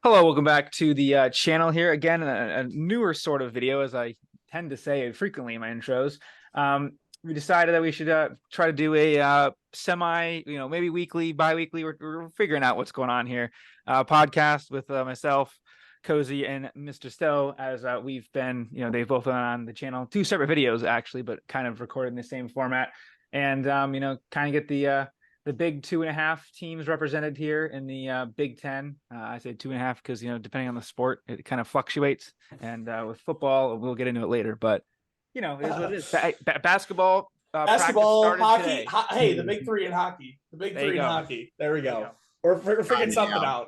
Hello, welcome back to the channel here. Again, a newer sort of video, as I tend to say frequently in my intros. We decided that we should try to do a semi, maybe weekly, bi-weekly. We're figuring out what's going on here. Podcast with myself, Cozy, and Mr. Stowe, as we've been, they've both been on the channel, two separate videos actually, but kind of recorded in the same format. And, kind of get the big 2.5 teams represented here in the Big Ten. I say 2.5 because, depending on the sport, it kind of fluctuates. And with football, we'll get into it later. But, it is what it is. Basketball practice Basketball, started hockey. today. Hey, the big three in hockey. The big There you three in go. hockey. There we There you go. go. We're figuring something Anyhow. out.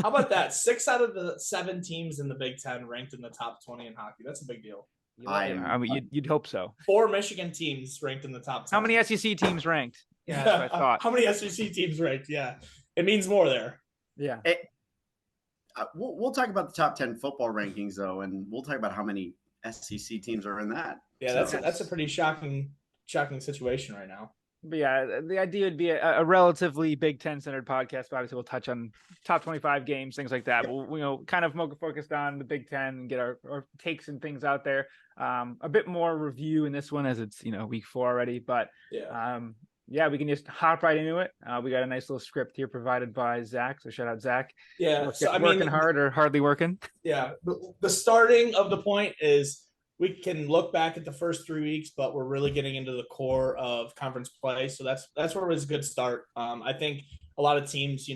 How about that? 6 out of the 7 teams in the Big Ten ranked in the top 20 in hockey. That's a big deal. I mean, you'd hope so. 4 Michigan teams ranked in the top 10. How many SEC teams ranked? Yeah, that's what I thought. How many SEC teams ranked? Yeah, it means more there. Yeah. We'll talk about the top 10 football rankings, though, and we'll talk about how many SEC teams are in that. Yeah, that's a pretty shocking situation right now. But yeah, the idea would be a relatively Big Ten centered podcast. But obviously, we'll touch on top 25 games, things like that. Yep. We'll, kind of more focused on the Big Ten and get our takes and things out there. A bit more review in this one as it's, week 4 already. But yeah, we can just hop right into it. We got a nice little script here provided by Zach. So shout out Zach. Yeah, working hard or hardly working. Yeah, the starting of the point is we can look back at the first 3 weeks, but we're really getting into the core of conference play. So that's where it was a good start. I think a lot of teams,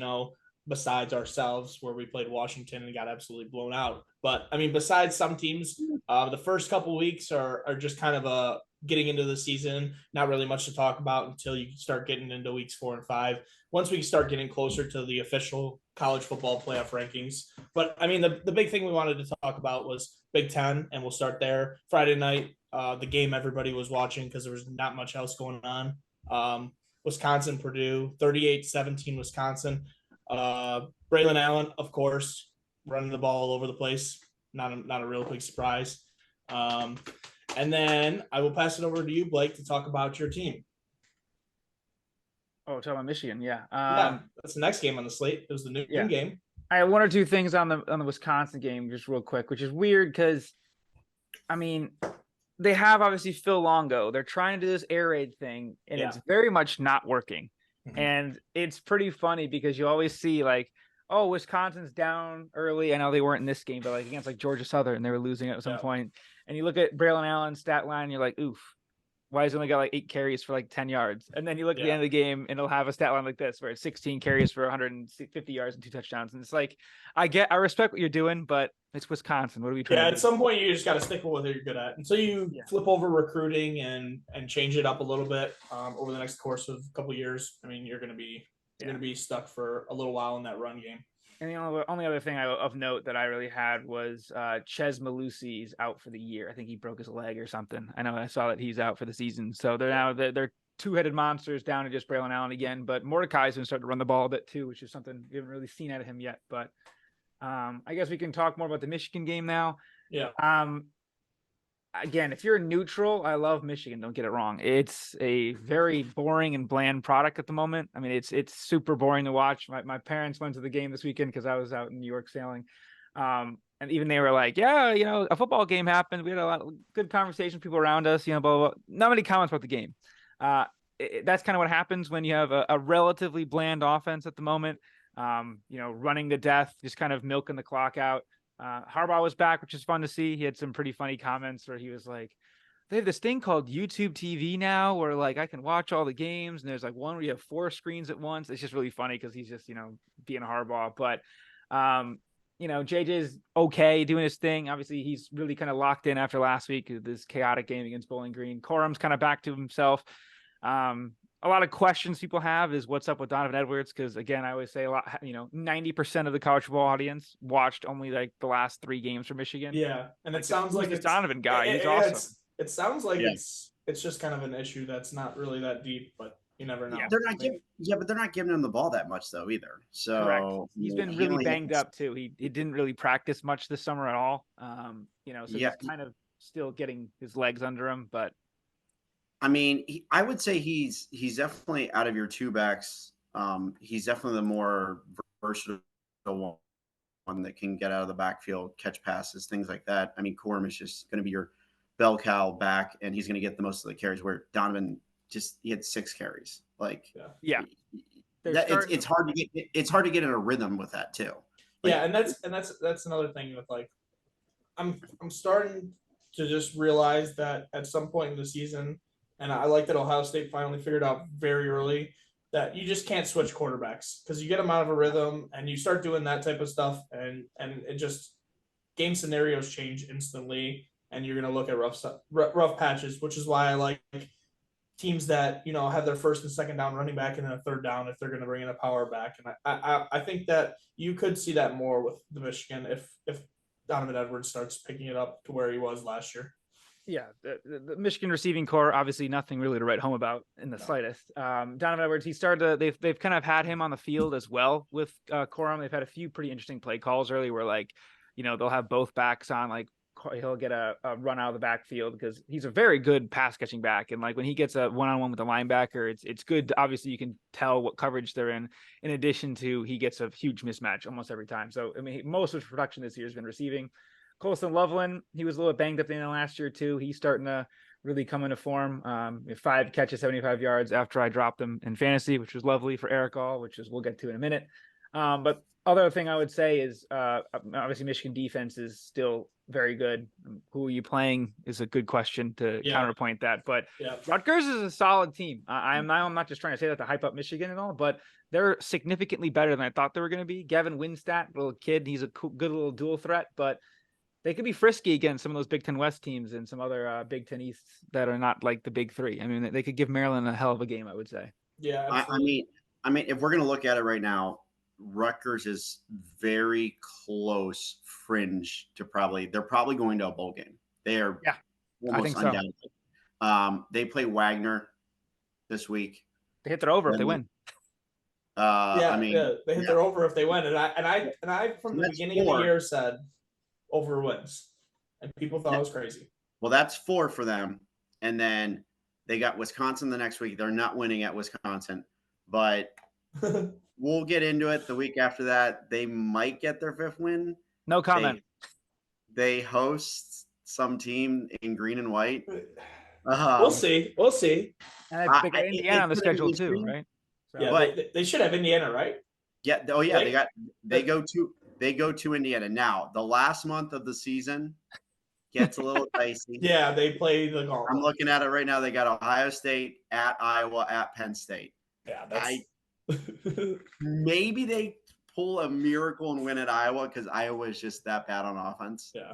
besides ourselves, where we played Washington and got absolutely blown out. But I mean, besides some teams, the first couple of weeks are just kind of getting into the season. Not really much to talk about until you start getting into weeks 4 and 5. Once we start getting closer to the official college football playoff rankings. But I mean, the big thing we wanted to talk about was Big Ten, and we'll start there. Friday night, the game everybody was watching because there was not much else going on. Wisconsin, Purdue, 38-17 Wisconsin. Braylon Allen, of course, running the ball all over the place. Not a real big surprise. And then I will pass it over to you, Blake, to talk about your team. Oh, talking about Michigan, yeah. Yeah, that's the next game on the slate. It was the noon game. I have one or two things on the Wisconsin game just real quick, which is weird because, I mean, they have obviously Phil Longo. They're trying to do this air raid thing, and it's very much not working. Mm-hmm. And it's pretty funny because you always see like, oh, Wisconsin's down early. I know they weren't in this game, but like against like Georgia Southern, they were losing at some point. And you look at Braylon Allen's stat line, you're like, oof. Why has he only got like 8 carries for like 10 yards? And then you look at the end of the game and it'll have a stat line like this where it's 16 carries for 150 yards and 2 touchdowns. And it's like, I respect what you're doing, but it's Wisconsin. What are we trying to do? At some point you just got to stick with what you're good at. And so you flip over recruiting and change it up a little bit over the next course of a couple of years. I mean, you're going to be stuck for a little while in that run game. And the only other thing of note that I really had was Ches Malusi's out for the year. I think he broke his leg or something. I know I saw that he's out for the season. So they're two-headed monsters down to just Braylon Allen again. But Mordecai's going to start to run the ball a bit too, which is something we haven't really seen out of him yet. But I guess we can talk more about the Michigan game now. Yeah. Again, if you're neutral, I love Michigan. Don't get it wrong. It's a very boring and bland product at the moment. I mean, it's super boring to watch. My parents went to the game this weekend because I was out in New York sailing. And even they were like, yeah, a football game happened. We had a lot of good conversations, people around us, blah, blah, blah. Not many comments about the game. That's kind of what happens when you have a relatively bland offense at the moment. Running to death, just kind of milking the clock out. Harbaugh was back, which is fun to see. He had some pretty funny comments where he was like, they have this thing called YouTube TV now where like I can watch all the games and there's like one where you have 4 screens at once. It's just really funny because he's just, being Harbaugh. But, JJ's okay doing his thing. Obviously, he's really kind of locked in after last week, this chaotic game against Bowling Green. Corum's kind of back to himself. A lot of questions people have is what's up with Donovan Edwards? Because again, I always say a lot, 90% of the college football audience watched only like the last 3 games for Michigan. Yeah. And it sounds like it's Donovan guy. He's awesome. It sounds like it's just kind of an issue that's not really that deep, but you never know. Yeah. But they're not giving him the ball that much though either. So correct. He's been really banged up too. He didn't really practice much this summer at all. So he's kind of still getting his legs under him, but I mean, I would say he's definitely out of your 2 backs. He's definitely the more versatile that can get out of the backfield, catch passes, things like that. I mean, Corum is just going to be your bell cow back, and he's going to get the most of the carries. Where Donovan he had 6 carries. Like, yeah, it's hard to get in a rhythm with that too. Like, yeah, and that's another thing with like, I'm starting to just realize that at some point in the season, and I like that Ohio State finally figured out very early that you just can't switch quarterbacks because you get them out of a rhythm and you start doing that type of stuff, and it just game scenarios change instantly, and you're gonna look at rough patches, which is why I like teams that have their first and second down running back and then a third down if they're going to bring in a power back. And I think that you could see that more with the Michigan if Donovan Edwards starts picking it up to where he was last year. Yeah, the Michigan receiving core, obviously nothing really to write home about in the slightest. Donovan Edwards, he started to, they've kind of had him on the field as well with Corum. They've had a few pretty interesting play calls early where like, they'll have both backs on, like he'll get a run out of the backfield because he's a very good pass catching back. And like when he gets a one-on-one with a linebacker, it's good. Obviously you can tell what coverage they're in addition to he gets a huge mismatch almost every time. So, I mean, most of his production this year has been receiving. Colson Loveland, he was a little banged up at the end of last year too. He's starting to really come into form. 5 catches, 75 yards after I dropped him in fantasy, which was lovely for Eric All, which is we'll get to in a minute. But other thing I would say is obviously Michigan defense is still very good. Who are you playing is a good question to counterpoint that. But Rutgers is a solid team. I'm not just trying to say that to hype up Michigan and all, but they're significantly better than I thought they were going to be. Gavin Winstead, little kid, he's a good little dual threat, but they could be frisky against some of those Big Ten West teams and some other Big Ten East that are not like the big three. I mean, they could give Maryland a hell of a game, I would say. Yeah, I mean, if we're going to look at it right now, Rutgers is very close fringe to they're probably going to a bowl game. They are almost undoubtedly. So. They play Wagner this week. They hit their over if they win. They hit their over if they win. And I from the beginning of the year said over wins, and people thought it was crazy. Well, that's 4 for them, and then they got Wisconsin the next week. They're not winning at Wisconsin, but we'll get into it. The week after that, they might get their 5th win. No comment. They host some team in green and white. We'll see. And they got Indiana on the schedule too, right? So. Yeah, but they should have Indiana, right? Yeah. Oh, yeah. They go to Indiana now. The last month of the season gets a little dicey. Yeah, they play the gauntlet. I'm looking at it right now. They got Ohio State, at Iowa, at Penn State. Yeah, that's maybe they pull a miracle and win at Iowa because Iowa is just that bad on offense. Yeah.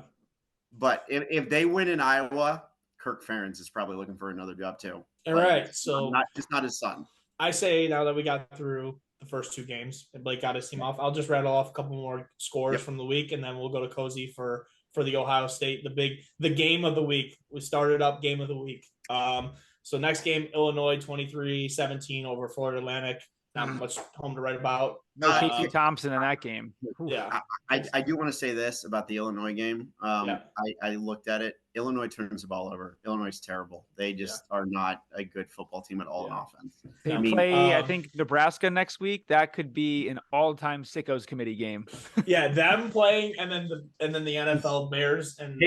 But if they win in Iowa, Kirk Ferentz is probably looking for another job too. All right. So not his son. I say now that we got through the first 2 games and Blake got his team off, I'll just rattle off a couple more scores from the week, and then we'll go to Cozy for the Ohio State, the game of the week. We started up game of the week. So next game, Illinois 23-17 over Florida Atlantic. Not much home to write about. No Casey Thompson in that game. Yeah. I do want to say this about the Illinois game. I looked at it. Illinois turns the ball over. Illinois is terrible. They just are not a good football team at all in offense. They play, I think, Nebraska next week. That could be an all-time sickos committee game. Yeah, them playing, and then the NFL Bears and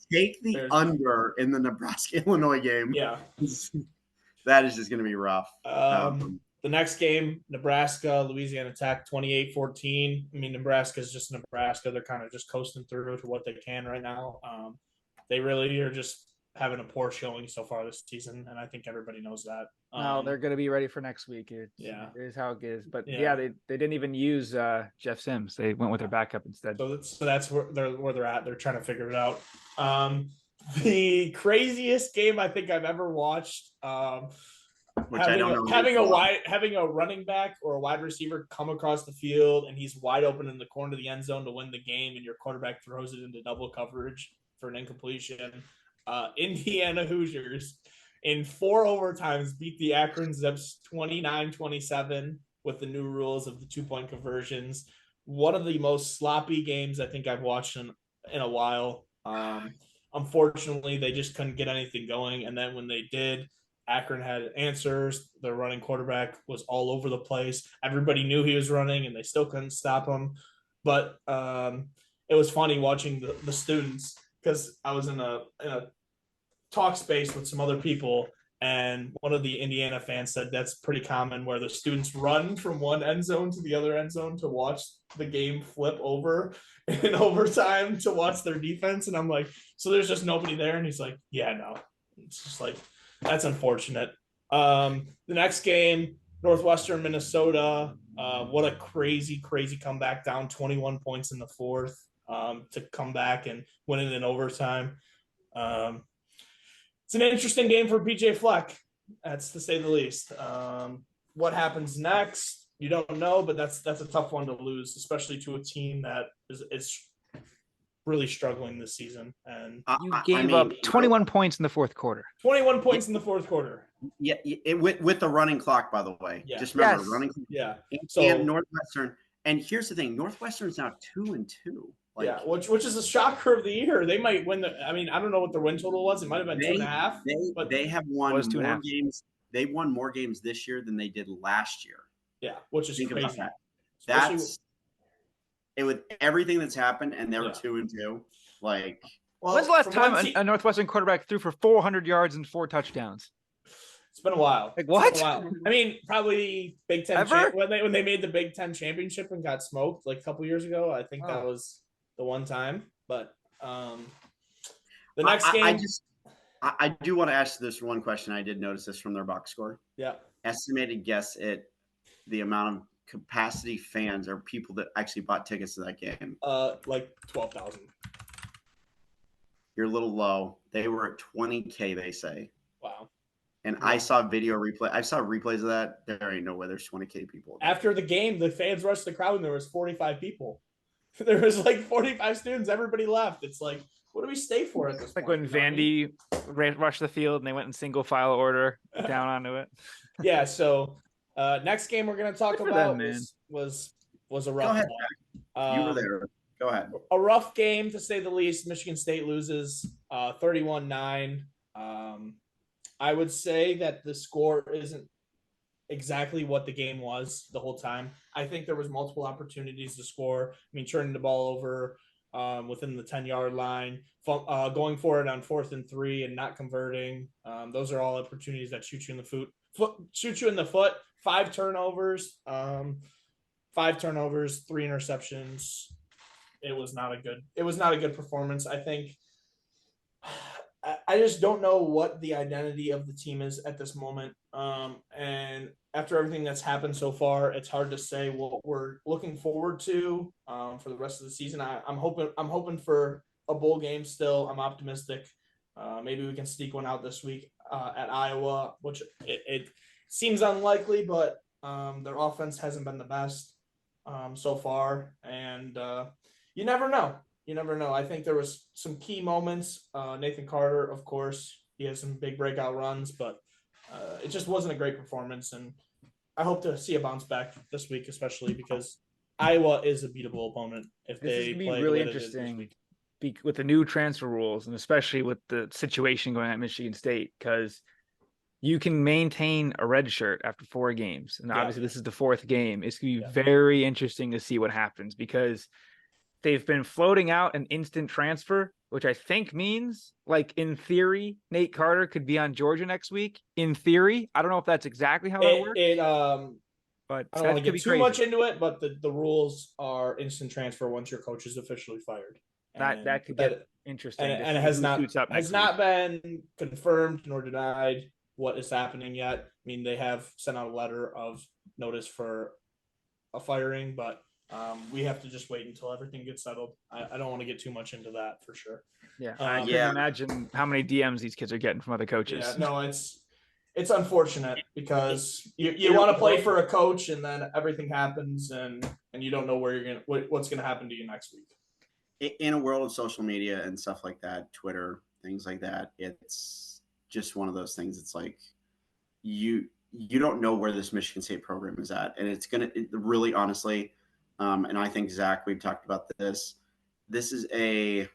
take the Bears. Under in the Nebraska-Illinois game. Yeah. That is just going to be rough. The next game, Nebraska, Louisiana Tech, 28-14. I mean, Nebraska is just Nebraska. They're kind of just coasting through to what they can right now. They really are just having a poor showing so far this season, and I think everybody knows that. They're going to be ready for next week. It is how it is. But they didn't even use Jeff Sims. They went with their backup instead. So that's where they're at. They're trying to figure it out. The craziest game I think I've ever watched. Having a running back or a wide receiver come across the field and he's wide open in the corner of the end zone to win the game, and your quarterback throws it into double coverage for an incompletion. Indiana Hoosiers in 4 overtimes beat the Akron Zips 29-27 with the new rules of the 2-point conversions. One of the most sloppy games I think I've watched in a while. Unfortunately, they just couldn't get anything going, and then when they did, Akron had answers. Their running quarterback was all over the place. Everybody knew he was running, and they still couldn't stop him. But it was funny watching the students, because I was in a talk space with some other people, and one of the Indiana fans said that's pretty common, where the students run from one end zone to the other end zone to watch the game flip over in overtime to watch their defense. And I'm like, so there's just nobody there? And he's like, yeah, no. It's just like, that's unfortunate. The next game, Northwestern, Minnesota. What a crazy comeback, down 21 points in the fourth, to come back and win it in overtime. It's an interesting game for PJ Fleck. That's to say the least. What happens next, you don't know, but that's a tough one to lose, especially to a team that is really struggling this season. And you gave up 21 points in the fourth quarter. 21 points in the fourth quarter. Yeah, with the running clock, by the way. Yeah. Just remember, Yes. running clock. Yeah. And Northwestern. And here's the thing: Northwestern's now 2-2. Like, yeah, which is a shocker of the year. They might win I don't know what their win total was. It might have been 2.5. But they have won more games. They won more games this year than they did last year. Yeah, which is crazy. That's it with everything that's happened, and they were 2-2. Like, when's the last time a Northwestern quarterback threw for 400 yards and 4 touchdowns? It's been a while. Like what? I mean, probably Big Ten when they made the Big Ten championship and got smoked like a couple years ago. I think that was the one time. But the next game, I do want to ask this one question. I did notice this from their box score. Yeah. Estimated guess at the amount of capacity fans or people that actually bought tickets to that game. Like 12,000. You're a little low. They were at 20K, they say. Wow. And I saw video replay. I saw replays of that. There ain't no way there's 20K people. After the game, the fans rushed the crowd and there was 45 people. There was like 45 students. Everybody left. It's like, what do we stay for at this point? Like when Vandy rushed the field and they went in single file order down onto it. Yeah. So next game we're going to talk about was a rough Go ahead, one. You were there. Go ahead. A rough game, to say the least. Michigan State loses 31-9. I would say that the score isn't exactly what the game was the whole time. I think there was multiple opportunities to score. I mean, turning the ball over within the 10-yard line, going for it on 4th and 3 and not converting. Those are all opportunities that shoot you in the foot. 5 turnovers, 3 interceptions. It was not a good performance. I think I just don't know what the identity of the team is at this moment. And after everything that's happened so far, it's hard to say what we're looking forward to for the rest of the season. I'm hoping for a bowl game still. I'm optimistic. Maybe we can sneak one out this week at Iowa, which it seems unlikely, but their offense hasn't been the best so far. And you never know. I think there was some key moments. Nathan Carter, of course, he has some big breakout runs, but it just wasn't a great performance. And I hope to see a bounce back this week, especially because Iowa is a beatable opponent. If this they is play really interesting with the new transfer rules, and especially with the situation going on at Michigan State, because you can maintain a red shirt after 4 games. And obviously this is the 4th game. It's going to be very interesting to see what happens, because they've been floating out an instant transfer, which I think means, like, in theory, Nate Carter could be on Georgia next week. In theory, I don't know if that's exactly how that works. But I don't want to get too much into it, but the rules are instant transfer once your coach is officially fired. That could get interesting. And it has not been confirmed nor denied what is happening yet. I mean, they have sent out a letter of notice for a firing, but we have to just wait until everything gets settled. I don't want to get too much into that for sure. Yeah, I can imagine how many DMs these kids are getting from other coaches. Yeah, no, it's unfortunate because you want to play for a coach and then everything happens and you don't know what's gonna happen to you next week. In a world of social media and stuff like that, Twitter, things like that, it's just one of those things. It's like you don't know where this Michigan State program is at, and it's gonna really honestly. And I think, Zach, we've talked about this. This is a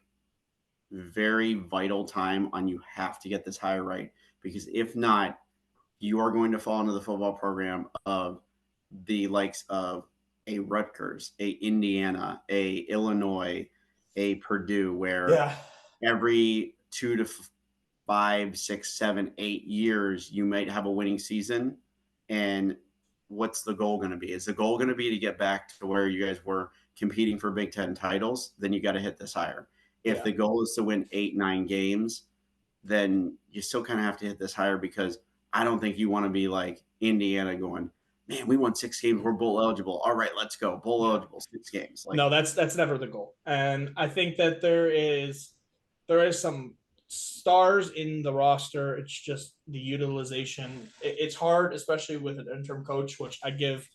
very vital time on you have to get this hire right, because if not, you are going to fall into the football program of the likes of a Rutgers, a Indiana, a Illinois, a Purdue, where every 2 to 5, 6, 7, 8 years you might have a winning season. And what's the goal going to be? Is the goal going to be to get back to where you guys were competing for Big Ten titles? Then you got to hit this higher. If the goal is to win 8, 9 games, then you still kind of have to hit this higher, because I don't think you want to be like Indiana going, man, we won 6 games. We're bowl eligible. All right, let's go. Bowl eligible, 6 games. Like, no, that's never the goal. And I think that there is some stars in the roster. It's just the utilization. It's hard, especially with an interim coach, which I give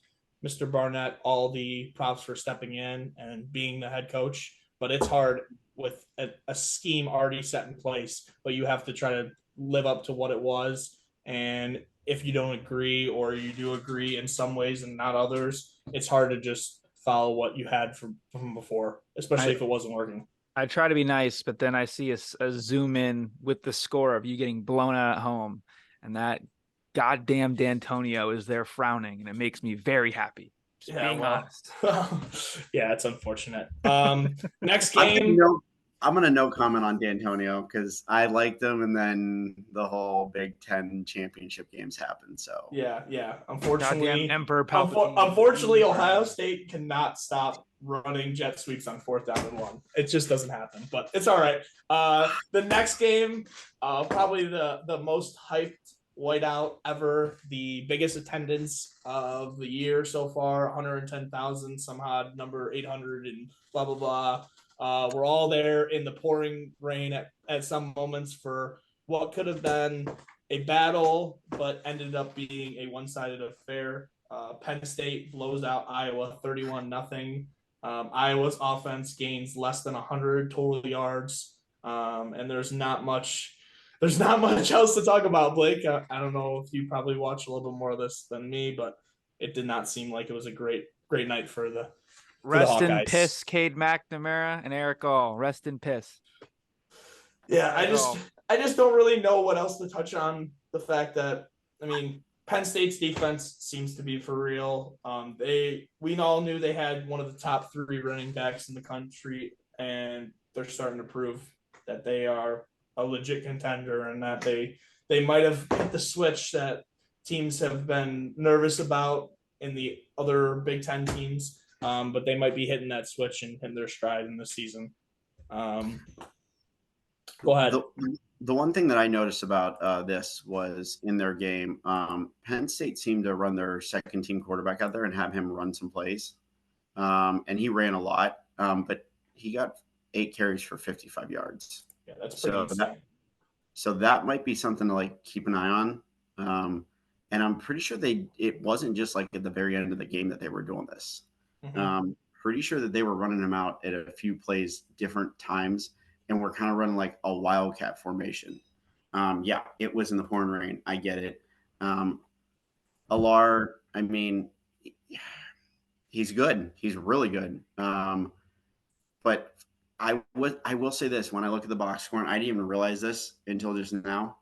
Mr. Barnett all the props for stepping in and being the head coach. But it's hard with a scheme already set in place, but you have to try to live up to what it was. And if you don't agree, or you do agree in some ways and not others, it's hard to just follow what you had from before, especially if it wasn't working. I try to be nice, but then I see a zoom in with the score of you getting blown out at home, and that goddamn D'Antonio is there frowning, and it makes me very happy. Just being honest. Yeah, it's unfortunate. Next game. I'm going to no comment on D'Antonio, because I liked him, and then the whole Big Ten championship games happened. So yeah. Unfortunately, Emperor unfortunately, Ohio State cannot stop running jet sweeps on 4th down and 1. It just doesn't happen, but it's all right. The next game, probably the most hyped whiteout ever, the biggest attendance of the year so far, 110,000, somehow number 800 and blah, blah, blah. We're all there in the pouring rain at some moments for what could have been a battle, but ended up being a one-sided affair. Penn State blows out Iowa 31-0. Iowa's offense gains less than 100 total yards, and there's not much else to talk about, Blake. I don't know if you probably watched a little bit more of this than me, but it did not seem like it was a great night for the Rest in piss, Cade McNamara and Eric All. Rest in piss. Yeah, I just don't really know what else to touch on. The fact that, I mean, Penn State's defense seems to be for real. We all knew they had one of the top 3 running backs in the country, and they're starting to prove that they are a legit contender, and that they might have hit the switch that teams have been nervous about in the other Big Ten teams. But they might be hitting that switch and hitting their stride in the season. Go ahead. The one thing that I noticed about this was in their game, Penn State seemed to run their second team quarterback out there and have him run some plays. And he ran a lot, but he got 8 carries for 55 yards. Yeah, that's pretty insane. So that might be something to keep an eye on. And I'm pretty sure it wasn't just at the very end of the game that they were doing this. Mm-hmm. Pretty sure that they were running him out at a few plays different times, and we're kind of running like a wildcat formation. Yeah, it was in the pouring rain. I get it. Alar, I mean, he's good. He's really good. But I will say this: when I look at the box score, and I didn't even realize this until just now,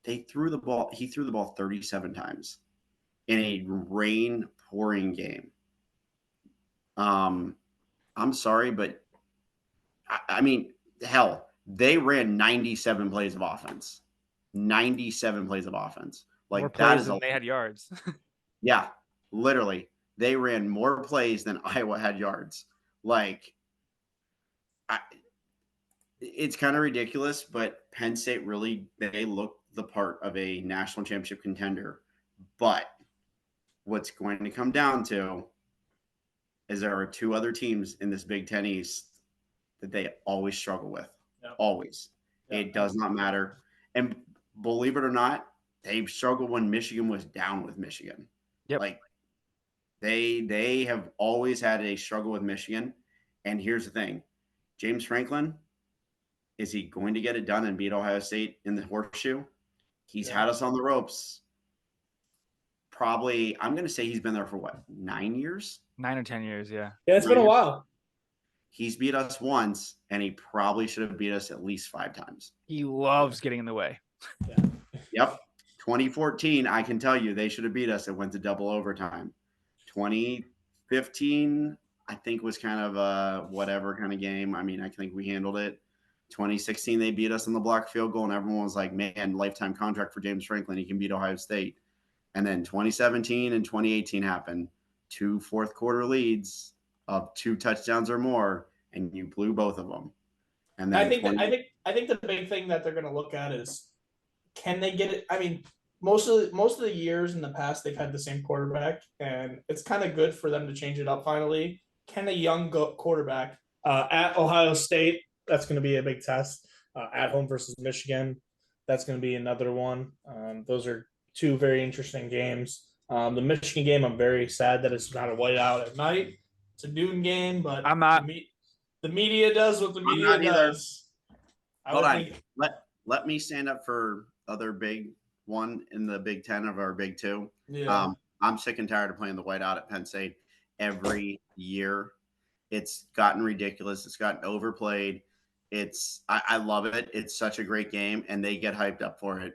he threw the ball 37 times in a rain pouring game. I'm sorry, but I mean, hell, they ran 97 plays of offense. 97 plays of offense. More plays than they had yards. Yeah, literally. They ran more plays than Iowa had yards. It's kind of ridiculous, but Penn State they look the part of a national championship contender. But what's going to come down to is there are 2 other teams in this Big Ten East that they always struggle with. Yep. Always. Yep. It does not matter. And believe it or not, they struggled when Michigan was down with Michigan. Yep. They have always had a struggle with Michigan. And here's the thing. James Franklin, is he going to get it done and beat Ohio State in the horseshoe? He's had us on the ropes. Probably, I'm going to say he's been there for 9 years? 9 or 10 years, yeah. Yeah, it's been a while. He's beat us once, and he probably should have beat us at least 5 times. He loves getting in the way. Yeah. Yep. 2014, I can tell you, they should have beat us. It went to double overtime. 2015, I think, was kind of a whatever kind of game. I mean, I think we handled it. 2016, they beat us in the block field goal, and everyone was like, man, lifetime contract for James Franklin. He can beat Ohio State. And then 2017 and 2018 happened. 2 fourth-quarter leads of 2 touchdowns or more, and you blew both of them. And then I think the big thing that they're going to look at is, can they get it? I mean, most of the years in the past they've had the same quarterback, and it's kind of good for them to change it up finally. Can a young quarterback at Ohio State? That's going to be a big test. At home versus Michigan, that's going to be another one. Those are 2 very interesting games. The Michigan game, I'm very sad that it's not a whiteout at night. It's a noon game, but I'm not. The media does what the media does. Hold on. Let me stand up for other big one in the Big Ten of our Big Two. Yeah. I'm sick and tired of playing the whiteout at Penn State every year. It's gotten ridiculous. It's gotten overplayed. I love it. It's such a great game, and they get hyped up for it.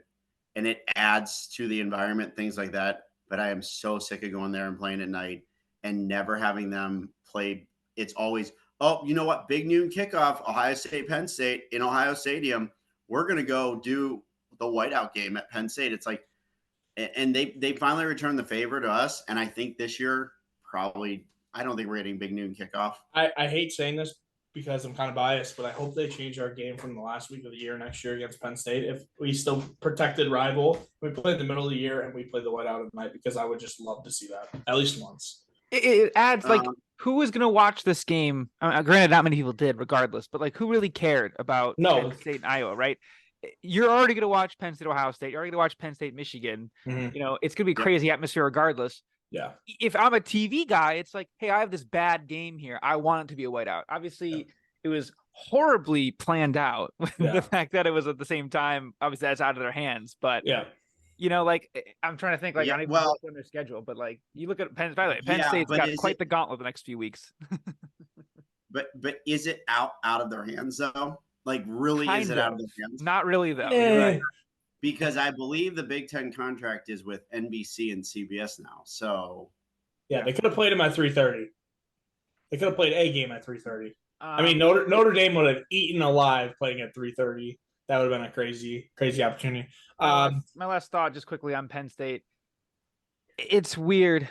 And it adds to the environment, things like that. But I am so sick of going there and playing at night and never having them play. It's always, oh, you know what? Big noon kickoff, Ohio State, Penn State in Ohio Stadium. We're going to go do the whiteout game at Penn State. It's like, and they finally returned the favor to us. And I think this year, probably, I don't think we're getting big noon kickoff. I hate saying this because I'm kind of biased, but I hope they change our game from the last week of the year next year against Penn State. If we still protected rival, we play in the middle of the year and we play the whiteout at night, because I would just love to see that at least once. It adds, like, who is going to watch this game? Granted, not many people did, regardless, but like, who really cared about Penn State and Iowa, right? You're already going to watch Penn State, Ohio State. You're already going to watch Penn State, Michigan. Mm-hmm. You know, it's going to be crazy atmosphere regardless. Yeah. If I'm a TV guy, it's like, hey, I have this bad game here. I want it to be a whiteout. Obviously, it was horribly planned out. The fact that it was at the same time, obviously, that's out of their hands. But you know, like, I'm trying to think, like, I don't even look on their schedule, but like, you look at Penn. By the way, Penn State's got quite the gauntlet the next few weeks. but is it out of their hands though? Like, really, is it out of their hands? Not really though. You're right. Because I believe the Big Ten contract is with NBC and CBS now. So yeah, they could have played them at 3:30. They could have played a game at 3:30. I mean, Notre Dame would have eaten alive playing at 3:30. That would have been a crazy opportunity. My last thought, just quickly, on Penn State. It's weird.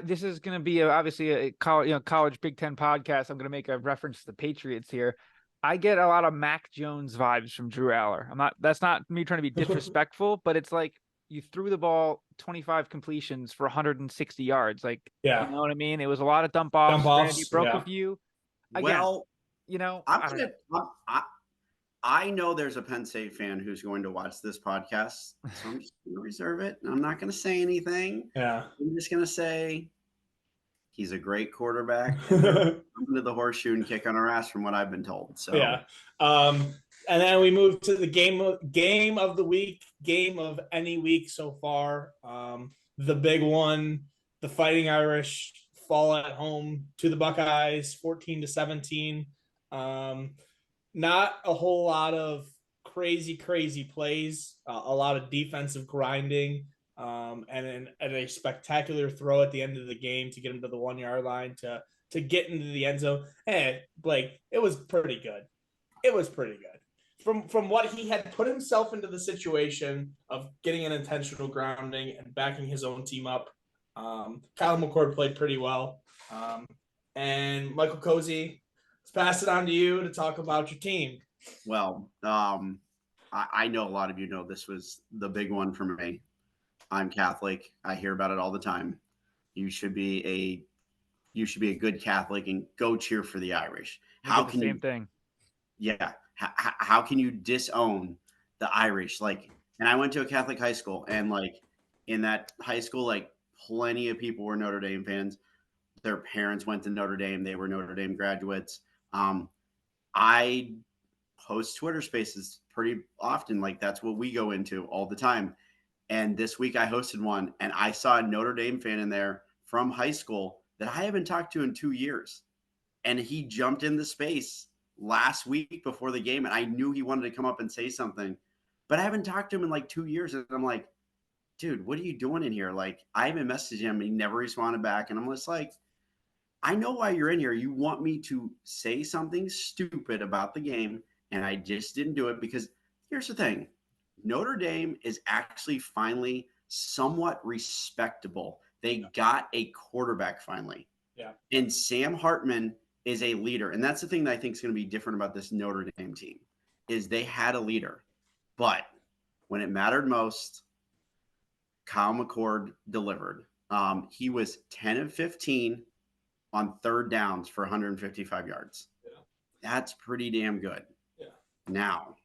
This is going to be obviously a college Big Ten podcast. I'm going to make a reference to the Patriots here. I get a lot of Mac Jones vibes from Drew Aller. That's not me trying to be disrespectful, but it's like, you threw the ball 25 completions for 160 yards. Like, you know what I mean? It was a lot of dump offs. You broke a few. Again, well, you know, I know there's a Penn State fan who's going to watch this podcast, so I'm just going to reserve it. I'm not going to say anything. Yeah. I'm just going to say he's a great quarterback. Into the horseshoe and kick on our ass, from what I've been told. So yeah. And then we move to the game of the week, game of any week so far. The big one, the Fighting Irish fall at home to the Buckeyes, 14-17. Not a whole lot of crazy plays, a lot of defensive grinding, and a spectacular throw at the end of the game to get him to the 1-yard line to get into the end zone. Hey, Blake, it was pretty good. It was pretty good. From what he had put himself into the situation of getting an intentional grounding and backing his own team up. Kyle McCord played pretty well. And Michael Cozy, let's pass it on to you to talk about your team. Well, I know a lot of you know this was the big one for me. I'm Catholic. I hear about it all the time. You should be a good Catholic and go cheer for the Irish. How can same thing? Yeah. How can you disown the Irish? Like, and I went to a Catholic high school, and like in that high school, like plenty of people were Notre Dame fans. Their parents went to Notre Dame. They were Notre Dame graduates. I host Twitter spaces pretty often. Like, that's what we go into all the time. And this week I hosted one, and I saw a Notre Dame fan in there from high school that I haven't talked to in 2 years. And he jumped in the space last week before the game, and I knew he wanted to come up and say something, but I haven't talked to him in like 2 years. And I'm like, dude, what are you doing in here? Like, I even messaged him and he never responded back. And I'm just like, I know why you're in here. You want me to say something stupid about the game, and I just didn't do it because here's the thing. Notre Dame is actually finally somewhat respectable. They got a quarterback finally. Yeah. And Sam Hartman is a leader. And that's the thing that I think is going to be different about this Notre Dame team is they had a leader. But when it mattered most, Kyle McCord delivered. He was 10 of 15 on third downs for 155 yards. Yeah. That's pretty damn good. Yeah. Now,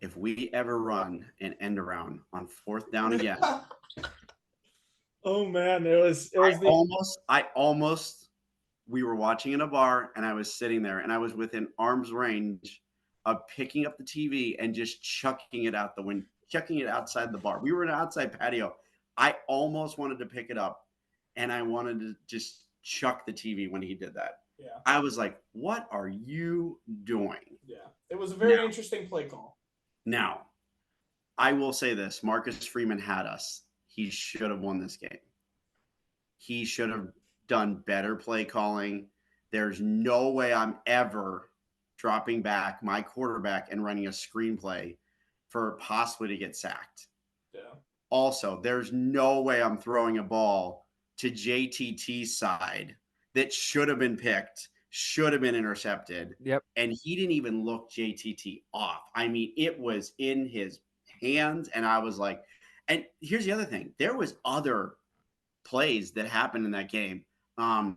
if we ever run an end around on fourth down again. Oh man, we were watching in a bar and I was sitting there and I was within arm's range of picking up the TV and just chucking it out the window, chucking it outside the bar. We were in an outside patio. I almost wanted to pick it up and I wanted to just chuck the TV when he did that. Yeah. I was like, what are you doing? Yeah. It was a very interesting play call. Now, I will say this. Marcus Freeman had us. He should have won this game. He should have done better play calling. There's no way I'm ever dropping back my quarterback and running a screenplay for possibly to get sacked. Yeah. Also, there's no way I'm throwing a ball to JTT's side that should have been picked, should have been intercepted. Yep. And he didn't even look JTT off. I mean, it was in his hands. And I was like, and here's the other thing. There was other plays that happened in that game. I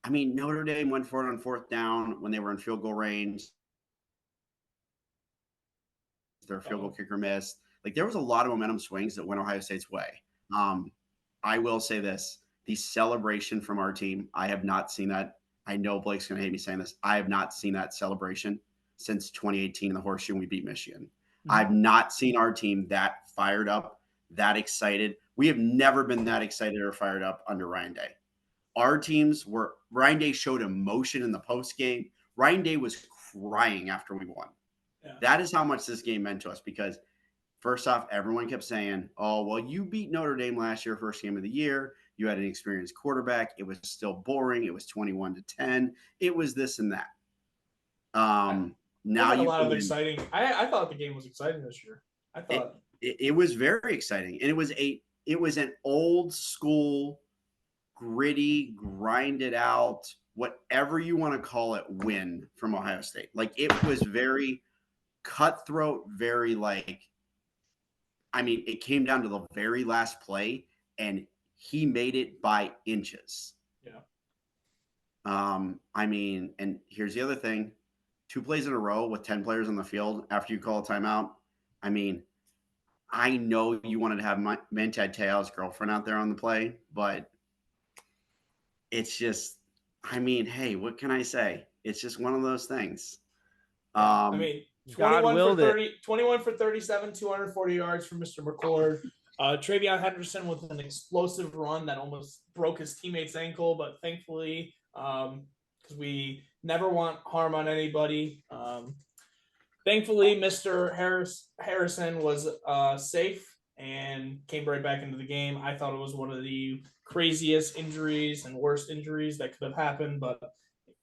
mean, Notre Dame went for it on fourth down when they were in field goal range. Their field goal kicker missed. Like there was a lot of momentum swings that went Ohio State's way. I will say this, the celebration from our team, I have not seen that. I know Blake's going to hate me saying this. I have not seen that celebration since 2018 in the Horseshoe when we beat Michigan. Mm-hmm. I've not seen our team that fired up, that excited. We have never been that excited or fired up under Ryan Day. Ryan Day showed emotion in the post game. Ryan Day was crying after we won. Yeah. That is how much this game meant to us because first off, everyone kept saying, oh, well, you beat Notre Dame last year, first game of the year. You had an experienced quarterback. It was still boring. It was 21-10. It was this and that. Now you a lot of exciting. I thought the game was exciting this year. I thought it was very exciting. And it was an old school, gritty, grinded out, whatever you want to call it, win from Ohio State. Like it was very cutthroat, very it came down to the very last play and he made it by inches. Yeah. And here's the other thing. 2 plays in a row with 10 players on the field after you call a timeout. I mean, I know you wanted to have Manti Te'o's girlfriend out there on the play, but it's just, hey, what can I say? It's just one of those things. 21 for 37, 240 yards from Mr. McCord. Travion Henderson with an explosive run that almost broke his teammate's ankle, but thankfully, because we never want harm on anybody. Thankfully, Mr. Harrison was safe and came right back into the game. I thought it was one of the craziest injuries and worst injuries that could have happened, but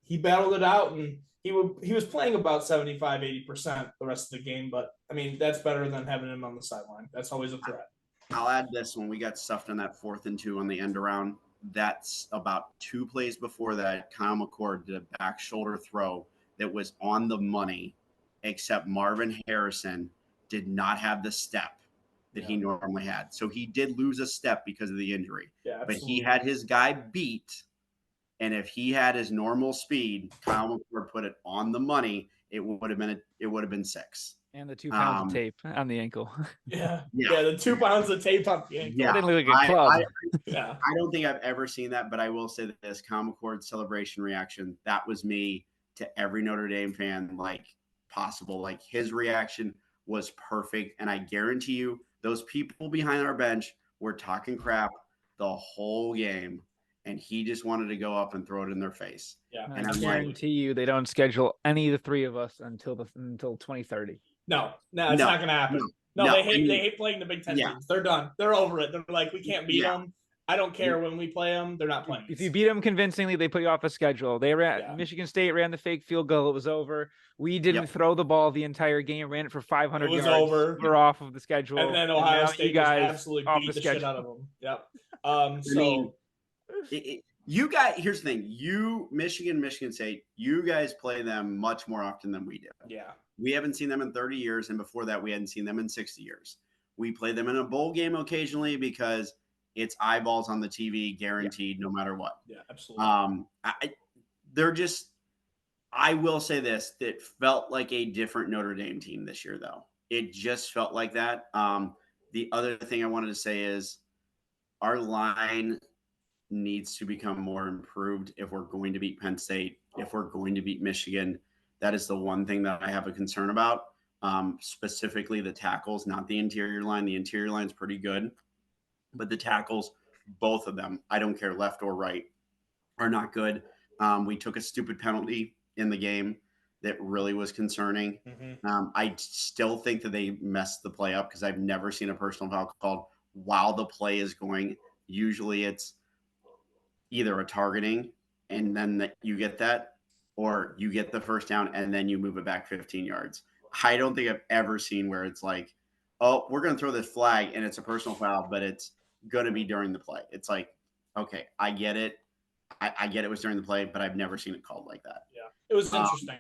he battled it out and he was playing about 75-80% the rest of the game. But that's better than having him on the sideline. That's always a threat. I'll add this: when we got stuffed on that 4th and 2 on the end around, that's about 2 plays before that. Kyle McCord did a back shoulder throw that was on the money, except Marvin Harrison did not have the step that he normally had. So he did lose a step because of the injury. Yeah, but he had his guy beat. And if he had his normal speed, Kyle McCord put it on the money, it would have been 6. And the 2 pounds of tape on the ankle. Yeah, the 2 pounds of tape on the ankle. Yeah, didn't look like a club. I don't think I've ever seen that, but I will say that this Kyle McCord celebration reaction, that was me to every Notre Dame fan possible. Like his reaction was perfect. And I guarantee you, those people behind our bench were talking crap the whole game. And he just wanted to go up and throw it in their face. Yeah, and I guarantee you they don't schedule any of the 3 of us until 2030. No, it's not going to happen. No, they hate playing the Big Ten teams. They're done. They're over it. They're like, we can't beat them. I don't care when we play them; they're not playing. If you beat them convincingly, they put you off the schedule. They ran Michigan State ran the fake field goal. It was over. We didn't throw the ball the entire game. Ran it for 500 yards. Over. We're off of the schedule. And then Ohio State just absolutely beat the shit out of them. Yep. You guys, here's the thing. Michigan State, you guys play them much more often than we do. Yeah. We haven't seen them in 30 years, and before that, we hadn't seen them in 60 years. We play them in a bowl game occasionally because it's eyeballs on the TV, guaranteed, no matter what. Yeah, absolutely. I will say this, that felt like a different Notre Dame team this year, though. It just felt like that. The other thing I wanted to say is our line needs to become more improved if we're going to beat Penn State, if we're going to beat Michigan. That is the one thing that I have a concern about, specifically the tackles, not the interior line. The interior line is pretty good, but the tackles, both of them, I don't care left or right, are not good. We took a stupid penalty in the game that really was concerning. I still think that they messed the play up because I've never seen a personal foul called while the play is going. Usually it's either a targeting and then you get that, or you get the first down and then you move it back 15 yards. I don't think I've ever seen where it's like, oh, we're going to throw this flag and it's a personal foul, but it's going to be during the play. It's like, okay, I get it. I get it was during the play, but I've never seen it called like that. Yeah, it was interesting.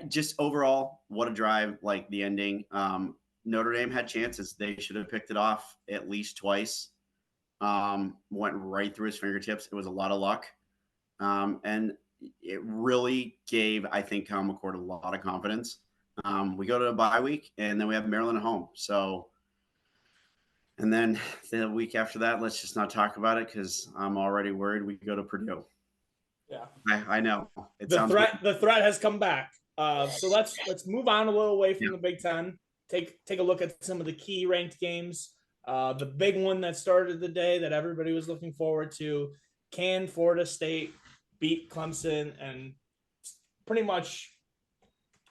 Just overall, what a drive, like the ending. Notre Dame had chances. They should have picked it off at least twice. Went right through his fingertips. It was a lot of luck. And it really gave, I think, Kyle McCord a lot of confidence. We go to a bye week, and then we have Maryland at home. So, and then the week after that, let's just not talk about it because I'm already worried we go to Purdue. Yeah, I know. The threat has come back. So let's move on a little away from the Big Ten. Take a look at some of the key ranked games. The big one that started the day that everybody was looking forward to: can Florida State beat Clemson and pretty much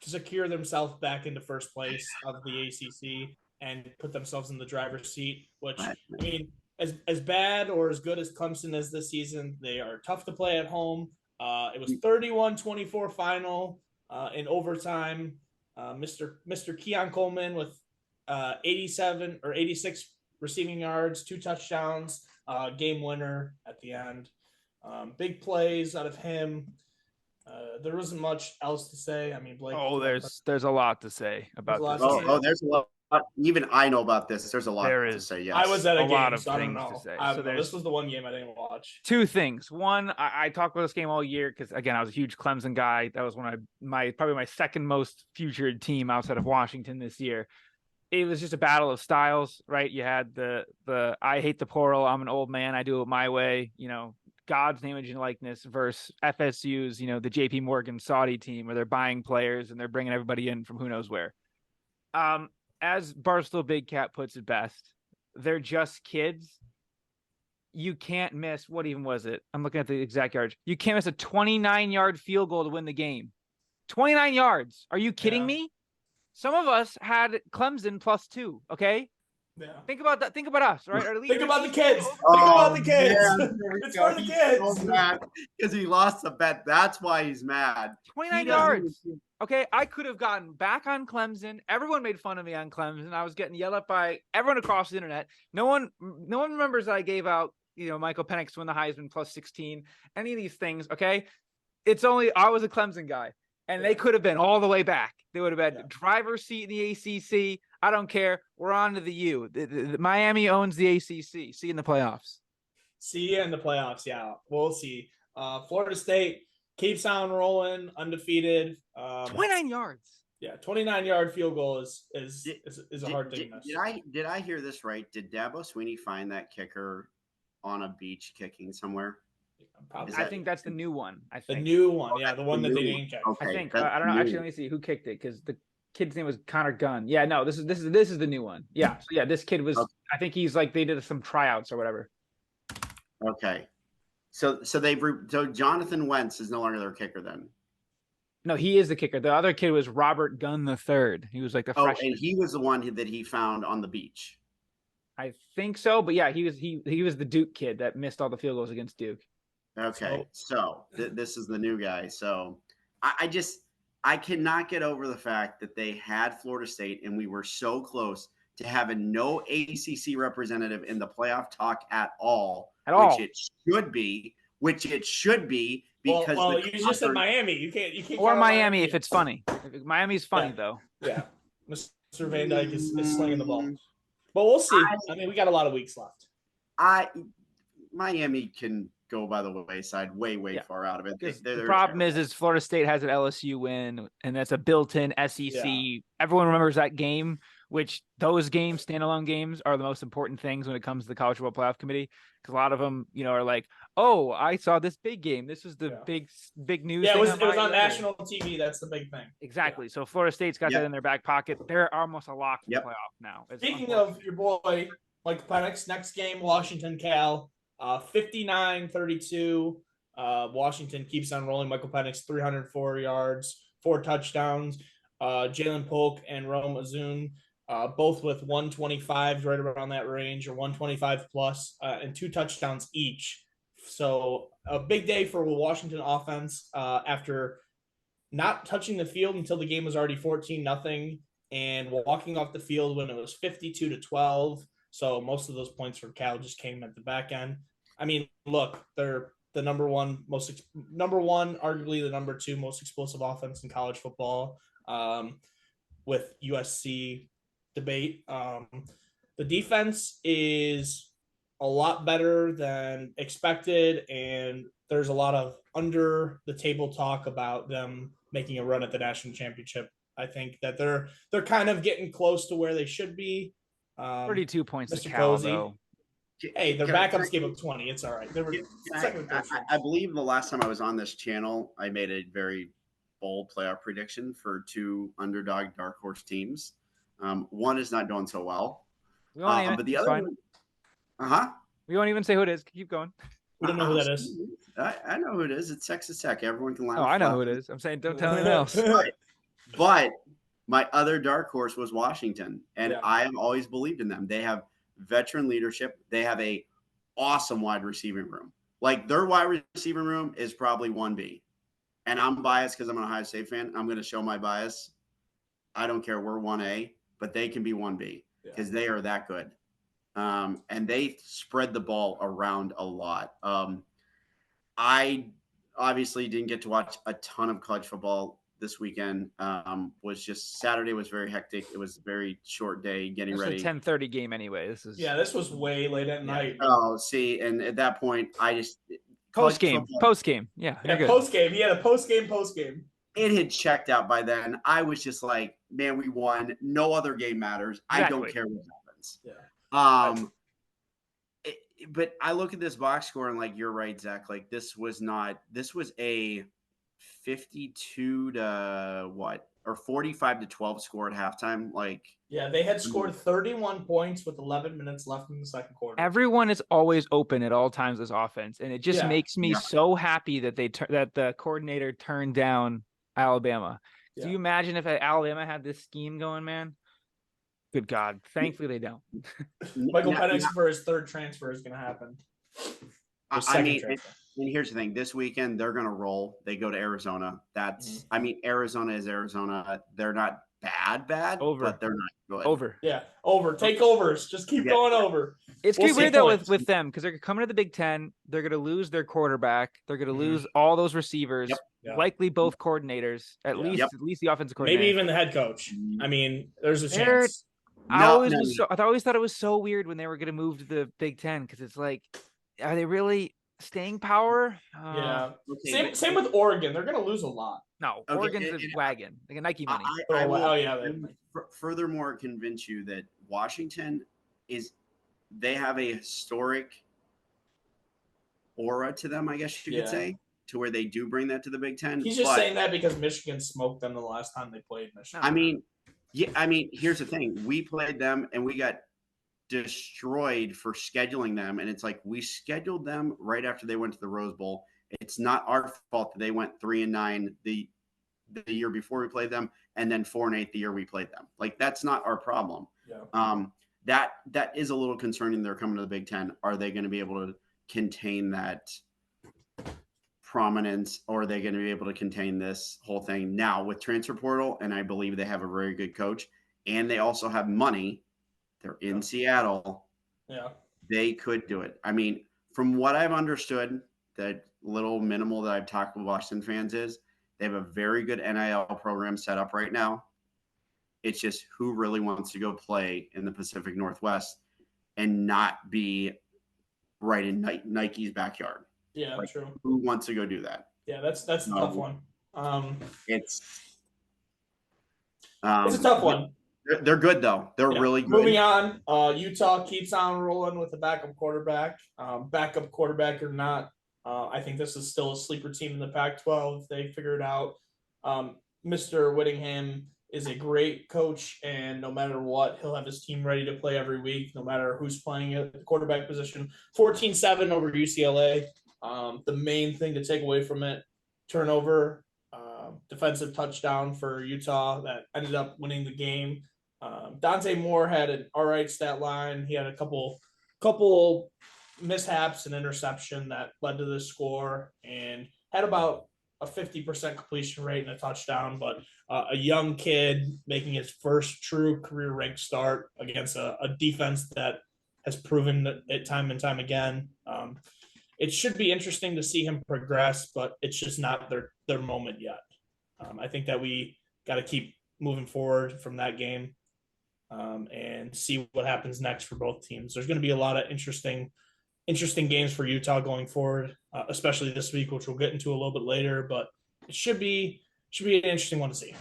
secure themselves back into first place of the ACC and put themselves in the driver's seat? Which, I mean, as bad or as good as Clemson is this season, they are tough to play at home. It was 31-24 final in overtime. Mr. Keon Coleman with 87 or 86 receiving yards, 2 touchdowns, game winner at the end. Big plays out of him. There wasn't much else to say. I mean, Blake. Oh, there's a lot to say about this. There's a lot. Even I know about this. There's a lot to say. Yes. I was at a game, lot of so things to say. So this was the one game I didn't watch. 2 things. One, I talked about this game all year because, again, I was a huge Clemson guy. That was one of probably my second most featured team outside of Washington this year. It was just a battle of styles, right? You had the I hate the portal, I'm an old man, I do it my way, God's name, image, and likeness versus FSU's, the JP Morgan Saudi team where they're buying players and they're bringing everybody in from who knows where. As Barstool Big Cat puts it best, they're just kids. You can't miss, what even was it? I'm looking at the exact yards. You can't miss a 29-yard field goal to win the game. 29 yards. Are you kidding me? Some of us had Clemson +2, okay? Yeah. Think about that. Think about us, right? Think about the kids. Think about the kids. Yeah, it's for the kids. So mad because he lost a bet. That's why he's mad. 29 yards. Okay, I could have gotten back on Clemson. Everyone made fun of me on Clemson. I was getting yelled at by everyone across the internet. No one remembers that I gave out, Michael Penix to win the Heisman +16. Any of these things, okay? It's only I was a Clemson guy. And they could have been all the way back. They would have been driver's seat in the ACC. I don't care. We're on to the U. The Miami owns the ACC. See you in the playoffs. See you in the playoffs. Yeah, we'll see. Florida State keeps on rolling, undefeated. 29 yards. Yeah, 29-yard field goal is a hard thing to miss. Did I hear this right? Did Dabo Sweeney find that kicker on a beach kicking somewhere? I think that's the new one. The new one, the one that they didn't kick. Okay, I think I don't know. Actually, let me see who kicked it because the kid's name was Connor Gunn. Yeah, no, this is the new one. Yeah, so this kid was. Okay. I think he's like they did some tryouts or whatever. Okay, so Jonathan Wentz is no longer their kicker then. No, he is the kicker. The other kid was Robert Gunn III. He was like the freshman. And he was the one that he found on the beach. I think so, but yeah, he was the Duke kid that missed all the field goals against Duke. Okay, so this is the new guy. So I cannot get over the fact that they had Florida State and we were so close to having no ACC representative in the playoff talk at all, which it should be. Because well, you just said Miami. You can't or Miami if it's funny. Miami's funny though. Yeah, Mr. Van Dyke is slinging the ball, but we'll see. I mean, we got a lot of weeks left. Miami can go by the wayside, way far out of it. The problem is Florida State has an LSU win, and that's a built-in SEC. Yeah. Everyone remembers that game, which those games, standalone games, are the most important things when it comes to the College Football Playoff Committee, because a lot of them, are like, oh, I saw this big game. This was the big news. Yeah, it was on national TV. That's the big thing. Exactly. Yeah. So Florida State's got that in their back pocket. They're almost a lock for the playoff now. Speaking of your boy, Mike Penix, next game, Washington, Cal. 59-32. Washington keeps on rolling. Michael Penix, 304 yards, 4 touchdowns. Jalen Polk and Rome Azun, both with 125, right around that range, or 125 plus, and 2 touchdowns each. So a big day for the Washington offense after not touching the field until the game was already 14-0 and walking off the field when it was 52-12. So most of those points for Cal just came at the back end. I mean, look, they're the number one, arguably the number 2 most explosive offense in college football, with USC debate. The defense is a lot better than expected, and there's a lot of under the table talk about them making a run at the national championship. I think that they're kind of getting close to where they should be. 32 points to Cal, though. Hey, their backups gave up 20. It's all right. They were I believe the last time I was on this channel, I made a very bold playoff prediction for 2 underdog dark horse teams. One is not doing so well. But the other one, we won't even say who it is. Keep going. We don't know who that is. I know who it is. It's Texas Tech. Everyone can line up. Oh, I know who it is. I'm saying don't tell anyone else. But my other dark horse was Washington, and I have always believed in them. They have veteran leadership. They have a awesome wide receiving room. Like, their wide receiving room is probably 1B. And I'm biased because I'm an Ohio State fan. I'm going to show my bias. I don't care. We're 1A, but they can be 1B because they are that good. And they spread the ball around a lot. I obviously didn't get to watch a ton of college football this weekend. Saturday was very hectic. It was a very short day getting ready. It's a 10:30 game anyway. This was way late at night. Oh, see, and at that point, I just post game. Post game. Yeah, post game. He had a post game. It had checked out by then. I was just like, man, we won. No other game matters. Exactly. I don't care what happens. Yeah. But I look at this box score and, like, you're right, Zach. Like, this was a 52 to what, or 45 to 12 score at halftime. Like, yeah, they had scored 31 points with 11 minutes left in the second quarter. Everyone is always open at all times as offense, and it just makes me so happy that that the coordinator turned down Alabama. Yeah. Do you imagine if Alabama had this scheme going, man? Good God. Thankfully, they don't. Michael Penix for his 3rd transfer is going to happen. I mean, and here's the thing. This weekend, they're going to roll. They go to Arizona. I mean, Arizona is Arizona. They're not bad, but they're not good. Over. Yeah, over. Take overs. Just keep going over. It's going to be weird, though, with them, because they're coming to the Big Ten. They're going to lose their quarterback. They're going to lose all those receivers. Likely both coordinators, at least the offensive coordinator. Maybe even the head coach. I mean, there's a chance. I always thought it was so weird when they were going to move to the Big Ten, because it's like, are they really staying power? Okay, same with Oregon. They're going to lose a lot. No, Oregon's a wagon. Like a Nike money. I will furthermore convince you that Washington they have a historic aura to them, I guess you could say, to where they do bring that to the Big Ten. He's just saying that because Michigan smoked them the last time they played Michigan. I mean, here's the thing. We played them and we got destroyed for scheduling them. And it's like, we scheduled them right after they went to the Rose Bowl. It's not our fault that they went 3-9 the year before we played them, and then 4-8 the year we played them. Like, that's not our problem. that is a little concerning. They're coming to the Big Ten. Are they going to be able to contain that prominence, or are they going to be able to contain this whole thing now with transfer portal? And I believe they have a very good coach, and they also have money. They're in Seattle. Yeah, they could do it. I mean, from what I've understood, that little minimal that I've talked with Washington fans is they have a very good NIL program set up right now. It's just who really wants to go play in the Pacific Northwest and not be right in Nike's backyard. Yeah, like, true. Who wants to go do that? Yeah, that's a tough one. It's a tough one. They're good though. They're really good. Moving on, Utah keeps on rolling with a backup quarterback. Backup quarterback or not, I think this is still a sleeper team in the Pac-12. They figured out Mr. Whittingham is a great coach, and no matter what, he'll have his team ready to play every week, no matter who's playing at the quarterback position. 14-7 over UCLA. The main thing to take away from it, turnover, defensive touchdown for Utah that ended up winning the game. Dante Moore had an all right stat line. He had a couple mishaps and interception that led to this score, and had about a 50% completion rate and a touchdown. But a young kid making his first true career ranked start against a defense that has proven it time and time again. It should be interesting to see him progress, but it's just not their moment yet. I think that we got to keep moving forward from that game and see what happens next for both teams. There's going to be a lot of interesting games for Utah going forward, especially this week, which we'll get into a little bit later. But it should be an interesting one to see.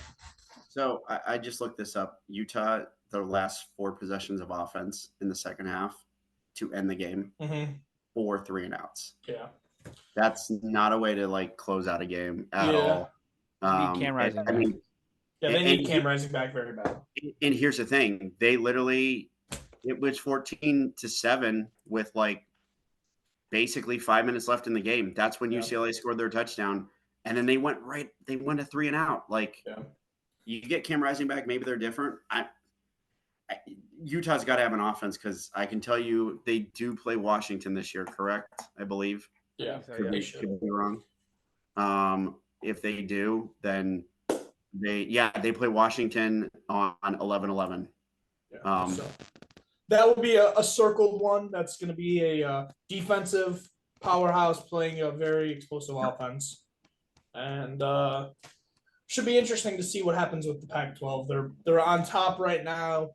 So I just looked this up. Utah, their last 4 possessions of offense in the second half to end the game, 4 3-and-outs. Yeah, that's not a way to close out a game at all. Cam Rising back. They need Cam Rising back very bad. And here's the thing: they literally, it was 14-7 with basically 5 minutes left in the game. That's when UCLA scored their touchdown, and then they went a 3-and-out. You get Cam Rising back, maybe they're different. Utah's got to have an offense, because I can tell you they do play Washington this year, correct? I believe. Yeah, could be wrong. If they do, then they play Washington on 11/11. So that will be a circled one. That's going to be a defensive powerhouse playing a very explosive offense, and should be interesting to see what happens with the Pac-12. They're on top right now,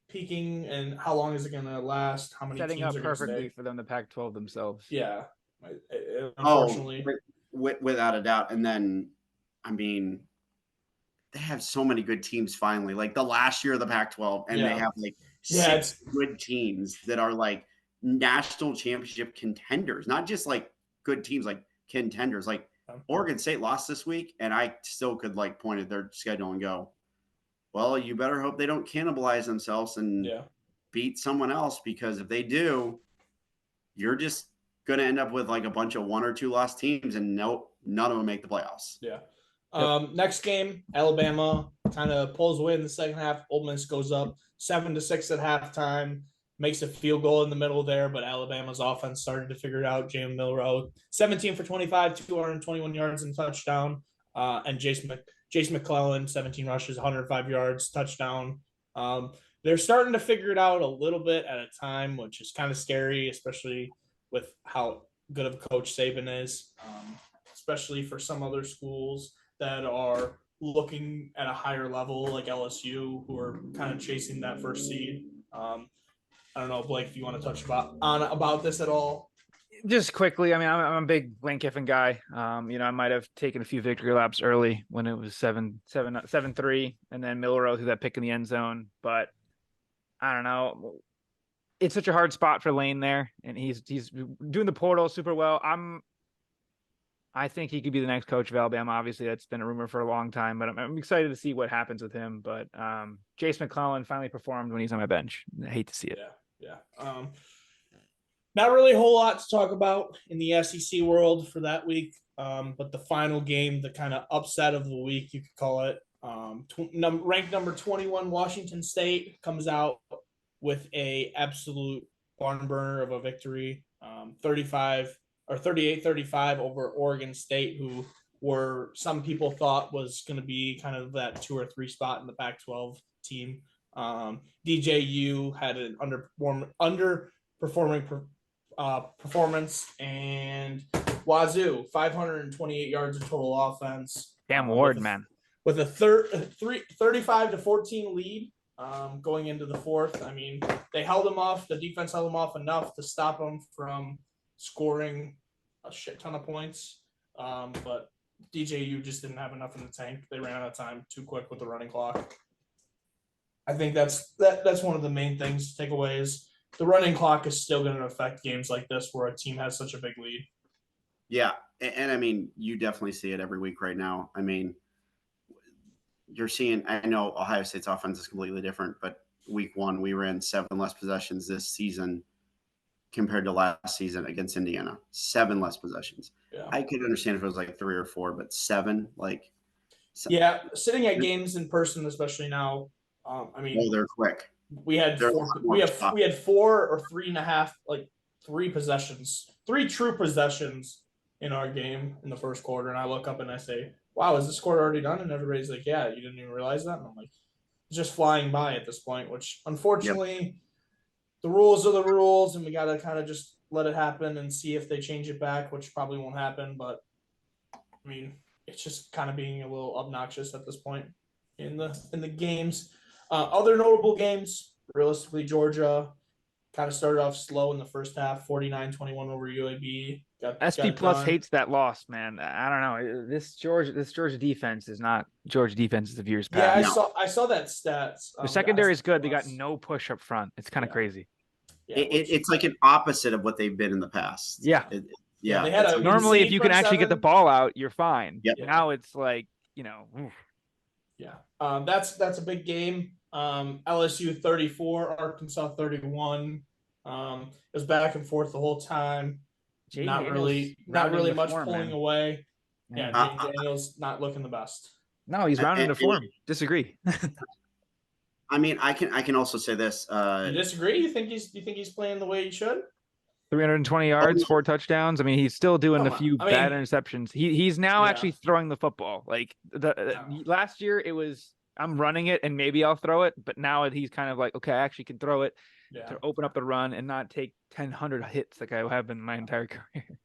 peaking, and how long is it going to last? How many setting teams up are perfectly for them, the Pac-12 themselves. Yeah, unfortunately, without a doubt. And then, I mean, they have so many good teams finally. The last year of the Pac-12, and they have 6 good teams that are national championship contenders, not just good teams, contenders. Oregon State lost this week, and I still could point at their schedule and go, well, you better hope they don't cannibalize themselves and beat someone else, because if they do, you're just going to end up with a bunch of 1 or 2 lost teams, and nope, none of them make the playoffs. Yeah. Next game, Alabama kind of pulls away in the second half. Ole Miss goes up 7-6 at halftime, makes a field goal in the middle there, but Alabama's offense started to figure it out. Jalen Milroe, 17 for 25, 221 yards and touchdown. And Jace McClellan, 17 rushes, 105 yards, touchdown. They're starting to figure it out a little bit at a time, which is kind of scary, especially with how good of a coach Saban is, especially for some other schools that are looking at a higher level, like LSU, who are kind of chasing that first seed. I don't know, Blake, if you want to touch about this at all. Just quickly, I mean, I'm a big Lane Kiffin guy. I might have taken a few victory laps early when it was 7-3, and then Milroe threw that pick in the end zone. But I don't know. It's such a hard spot for Lane there, and he's doing the portal super well. I think he could be the next coach of Alabama. Obviously, that's been a rumor for a long time, but I'm excited to see what happens with him. But Jace McClellan finally performed when he's on my bench. I hate to see it. Yeah. Not really a whole lot to talk about in the SEC world for that week, but the final game, the kind of upset of the week, you could call it. Ranked number 21 Washington State comes out with a absolute barn burner of a victory, 38-35 over Oregon State, who were some people thought was going to be kind of that 2 or 3 spot in the Pac-12 team. DJU had an underperforming performance, and Wazoo 528 yards of total offense. Damn Ward, man. With a 35-14 lead going into the fourth. I mean, they held them off. The defense held them off enough to stop them from scoring a shit ton of points. But DJU just didn't have enough in the tank. They ran out of time too quick with the running clock. I think that's one of the main things to take away is the running clock is still going to affect games like this where a team has such a big lead. Yeah, and I mean, you definitely see it every week right now. I mean, you're seeing, I know Ohio State's offense is completely different, but week 1, we ran 7 less possessions this season compared to last season against Indiana. 7 less possessions. Yeah. I could understand if it was like 3 or 4, but 7, like. Yeah, sitting at games in person, especially now. I mean, they're quick. We had 4 or 3.5, like 3 possessions, 3 true possessions in our game in the first quarter. And I look up and I say, wow, is this quarter already done? And everybody's like, yeah, you didn't even realize that? And I'm like, it's just flying by at this point, which unfortunately the rules are the rules and we got to kind of just let it happen and see if they change it back, which probably won't happen. But I mean, it's just kind of being a little obnoxious at this point in the games. Other notable games, realistically, Georgia kind of started off slow in the first half, 49-21 over UAB. SP Plus hates that loss, man. I don't know. This Georgia defense is not Georgia defenses of years past. Yeah, I saw that stats. The secondary is good. They got no push up front. It's kind of crazy. Yeah, it's like an opposite of what they've been in the past. Yeah. Yeah. They had normally, if you can actually get the ball out, you're fine. Yep. Now it's like, oof. Yeah. That's a big game. LSU 34, Arkansas 31. It was back and forth the whole time. Not really much pulling away. Yeah, Jay Daniels not looking the best. No, he's rounding to form. Disagree. I mean, I can also say this. You disagree? You think he's playing the way he should? 320 yards, 4 touchdowns. I mean, he's still doing a few bad interceptions. He's now actually throwing the football. Like last year, it was I'm running it and maybe I'll throw it, but now he's kind of like, okay, I actually can throw it to open up the run and not take 1,000 hits like I have been my entire career.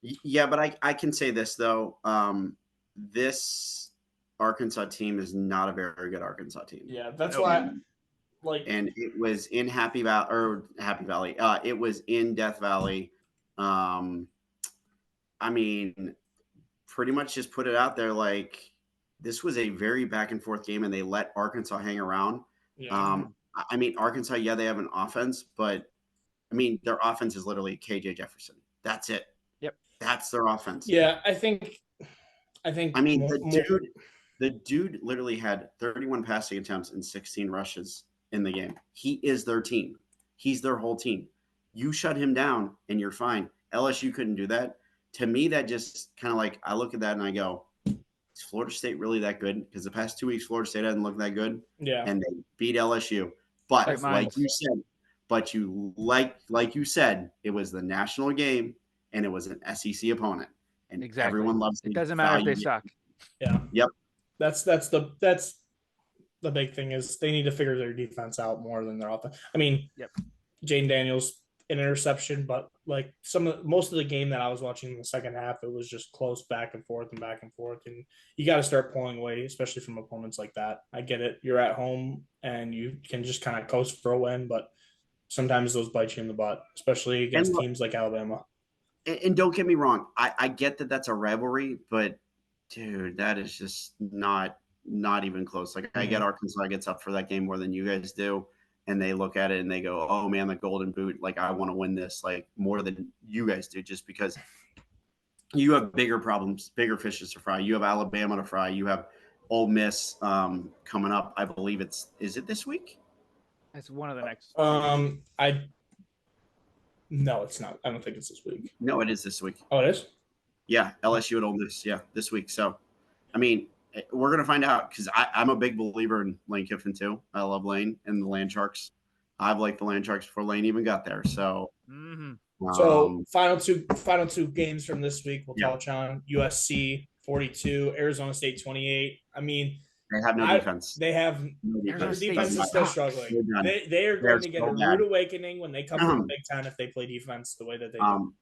Yeah, but I can say this though. This Arkansas team is not a very good Arkansas team. Yeah, that's why. And it was in Happy Valley. It was in Death Valley. I mean, pretty much just put it out there. Like this was a very back and forth game, and they let Arkansas hang around. Yeah. I mean, Arkansas, they have an offense, but I mean, their offense is literally KJ Jefferson. That's it. Yep, that's their offense. Yeah, I think. I mean, the dude literally had 31 passing attempts and 16 rushes in the game. He is their team. He's their whole team. You shut him down and you're fine. LSU couldn't do that. To me, that just kind of like, I look at that and I go, is Florida State really that good? Because the past 2 weeks, Florida State hasn't looked that good. Yeah. And they beat LSU. But like you said, it was the national game and it was an SEC opponent. And everyone loves it. Doesn't matter if they suck. Yeah. Yep. That's the big thing is they need to figure their defense out more than their offense. I mean, Jaden Daniels an interception, but like most of the game that I was watching in the second half, it was just close back and forth, and you got to start pulling away, especially from opponents like that. I get it. You're at home and you can just kind of coast for a win, but sometimes those bite you in the butt, especially against teams like Alabama. And don't get me wrong. I get that that's a rivalry, but dude, that is just not even close. Like I get Arkansas gets up for that game more than you guys do. And they look at it and they go, oh man, the golden boot. Like I want to win this like more than you guys do, just because you have bigger problems, bigger fishes to fry. You have Alabama to fry. You have Ole Miss coming up. I believe is it this week? It's one of the next. No, it's not. I don't think it's this week. No, it is this week. Oh, it is? Yeah. LSU at Ole Miss. Yeah. This week. So, I mean, we're going to find out because I'm a big believer in Lane Kiffin too. I love Lane and the Land Sharks. I've liked the Land Sharks before Lane even got there. So, so final two games from this week we'll touch on. USC 42, Arizona State 28. I mean, they have no defense. They have Arizona the defense is still struggling. They are going to get a rude awakening when they come to the Big Ten if they play defense the way that they do.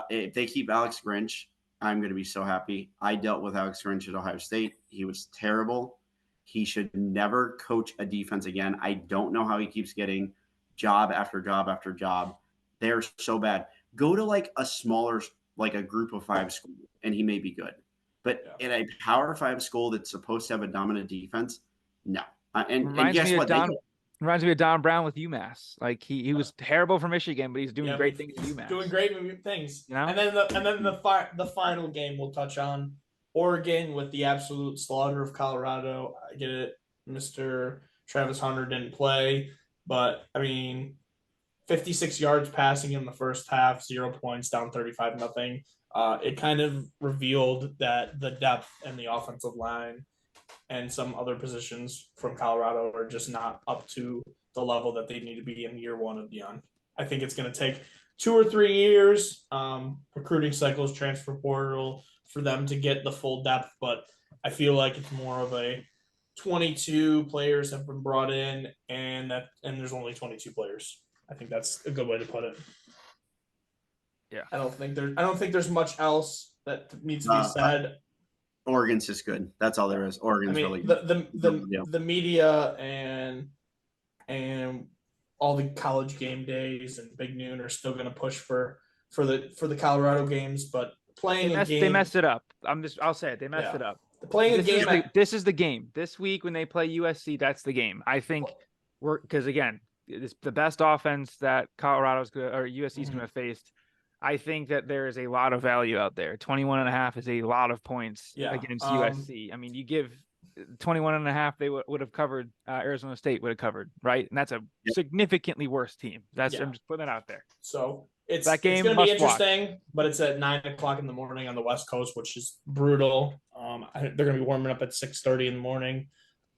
If they keep Alex Grinch, I'm going to be so happy. I dealt with Alex Grinch at Ohio State. He was terrible. He should never coach a defense again. I don't know how he keeps getting job after job after job. They're so bad. Go to like a smaller, like a group of 5 school, and he may be good. But in a Power 5 school that's supposed to have a dominant defense, no. And guess what? Reminds me of Don Brown with UMass. Like he was terrible for Michigan, but he's doing great things at UMass. Doing great things. You know? And then the final game we'll touch on. Oregon with the absolute slaughter of Colorado. I get it. Mr. Travis Hunter didn't play, but I mean, 56 yards passing in the first half, 0 points, down 35-0. It kind of revealed that the depth in the offensive line and some other positions from Colorado are just not up to the level that they need to be in year 1 and beyond. I think it's going to take 2 or 3 years, recruiting cycles, transfer portal, for them to get the full depth, but I feel like it's more of a 22 players have been brought in and there's only 22 players. I think that's a good way to put it. Yeah. I don't think there's much else that needs to be said. Oregon's just good. That's all there is. Oregon's really good. The media and all the college game days and Big Noon are still going to push for the Colorado games, but they messed it up. I'll say it. They messed it up. This is the game. This week when they play USC, that's the game. I think because again, it's the best offense that USC's going to face. I think that there is a lot of value out there. 21.5 is a lot of points against USC. I mean, you give 21.5, they would have covered. Arizona State would have covered, right? And that's a significantly worse team. I'm just putting it out there. So it's going to be interesting, but it's at 9:00 in the morning on the West Coast, which is brutal. They're going to be warming up at 6:30 in the morning.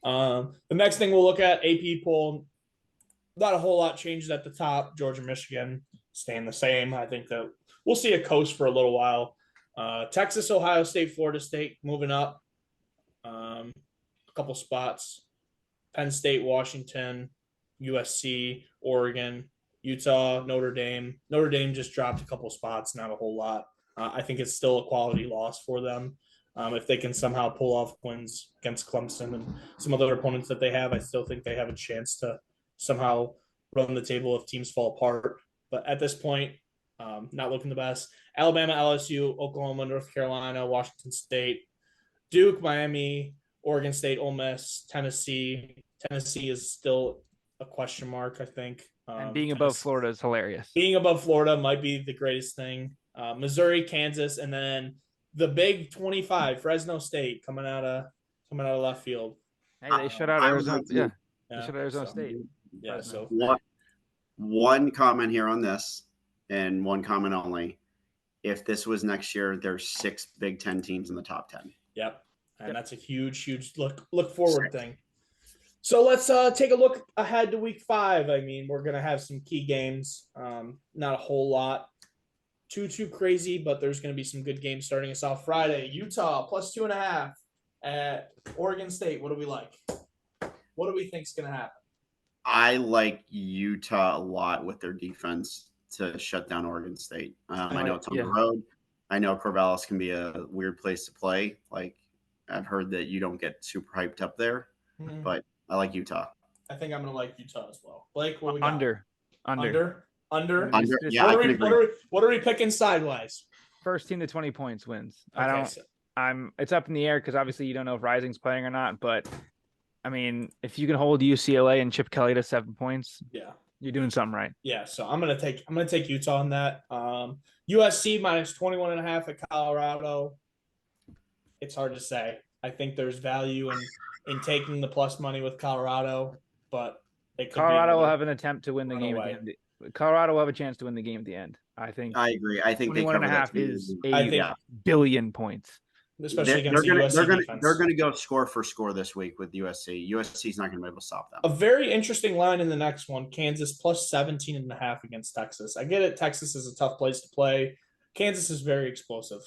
The next thing we'll look at, AP poll. Not a whole lot changed at the top. Georgia, Michigan staying the same. I think that we'll see a coast for a little while. Texas, Ohio State, Florida State moving up a couple spots. Penn State, Washington, USC, Oregon, Utah, Notre Dame. Notre Dame just dropped a couple spots, not a whole lot. I think it's still a quality loss for them. If they can somehow pull off wins against Clemson and some other opponents that they have, I still think they have a chance to somehow run the table if teams fall apart. But at this point, not looking the best. Alabama, LSU, Oklahoma, North Carolina, Washington State, Duke, Miami, Oregon State, Ole Miss, Tennessee. Tennessee is still a question mark, I think. And being above Florida is hilarious. Being above Florida might be the greatest thing. Missouri, Kansas, and then the big 25, Fresno State coming out of left field. Hey, they shut out Arizona. They shut out Arizona State. Yeah. So one comment here on this, and one comment only. If this was next year, there's 6 Big Ten teams in the top 10. Yep. And that's a huge look forward thing. So let's take a look ahead to week 5. I mean, we're going to have some key games. Not a whole lot. Too crazy, but there's going to be some good games starting us off Friday. Utah +2.5 at Oregon State. What do we like? What do we think is going to happen? I like Utah a lot with their defense to shut down Oregon State. I know it's on the road. I know Corvallis can be a weird place to play. Like, I've heard that you don't get super hyped up there, but I like Utah. I think I'm going to like Utah as well. Blake, what we got? Under. Yeah, I can agree. What are we picking sidewise? First team to 20 points wins. Okay, it's up in the air because obviously you don't know if Rising's playing or not, but I mean, if you can hold UCLA and Chip Kelly to 7 points, you're doing something right. Yeah, so I'm gonna take Utah on that. USC -21.5 at Colorado. It's hard to say. I think there's value in taking the plus money with Colorado, but Colorado will have an attempt to win the game at the end. Colorado will have a chance to win the game at the end. I think. I agree. I think 21.5 is a billion points. especially against the USC defense. They're gonna go score for score this week with USC. USC's not gonna be able to stop them. A very interesting line in the next one: Kansas plus 17.5 against Texas. I get it. Texas is a tough place to play. Kansas is very explosive.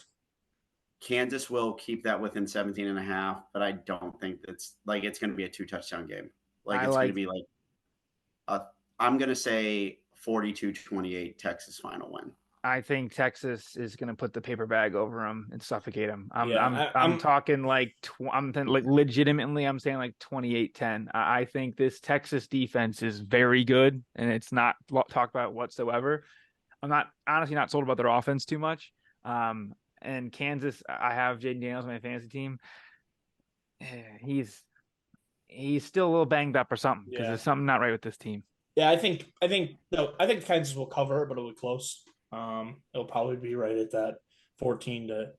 Kansas will keep that within 17.5, but I don't think it's going to be a 2-touchdown game. It's going to be I'm going to say 42-28 Texas final win. I think Texas is going to put the paper bag over them and suffocate them. I'm talking legitimately, I'm saying like 28-10. I think this Texas defense is very good, and it's not talked about whatsoever. I'm honestly not sold about their offense too much. And Kansas, I have Jaden Daniels on my fantasy team. He's still a little banged up or something because there's something not right with this team. Yeah, I think Kansas will cover, but it'll be close. It'll probably be right at that 14 to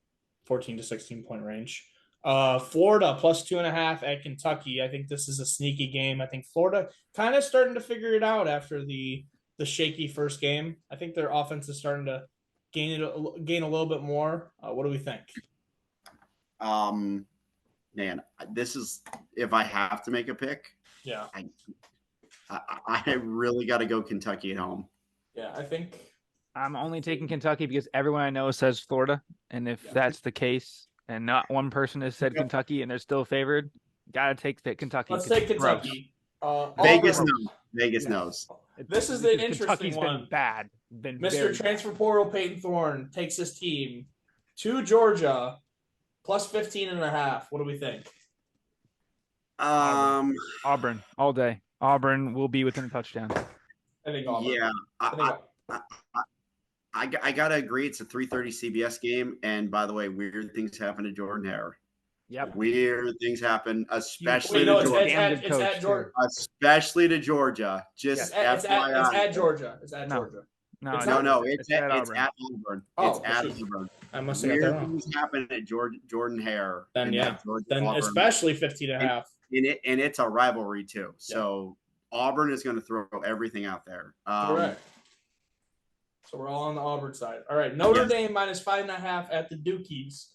16 point range. Florida plus 2.5 at Kentucky. I think this is a sneaky game. I think Florida kind of starting to figure it out after the shaky first game. I think their offense is starting to gain a little bit more. What do we think? Man, this is if I have to make a pick. Yeah, I really got to go Kentucky at home. Yeah, I think I'm only taking Kentucky because everyone I know says Florida, and if that's the case, and not one person has said Kentucky, and they're still favored, gotta take Kentucky. Let's take Kentucky. Vegas knows. This is the interesting Kentucky's one. Been Mr. Transfer Portal Peyton Thorne takes his team to Georgia plus 15.5. What do we think? Auburn all day. Auburn will be within a touchdown. I think Auburn. Yeah, I gotta agree. It's a 3:30 CBS game, and by the way, weird things happen to Jordan Hare. Yep, weird things happen, especially to Georgia. It's at Georgia. Especially to Georgia. Just it's at Georgia. It's at Georgia. No. It's at Auburn. Oh, it's at Auburn. I must have got that wrong. Weird things happen at Jordan Hare. Then especially 15.5. And it's a rivalry too. So Auburn is going to throw everything out there. Correct. So we're all on the Auburn side. All right, Notre Dame minus 5.5 at the Dukies.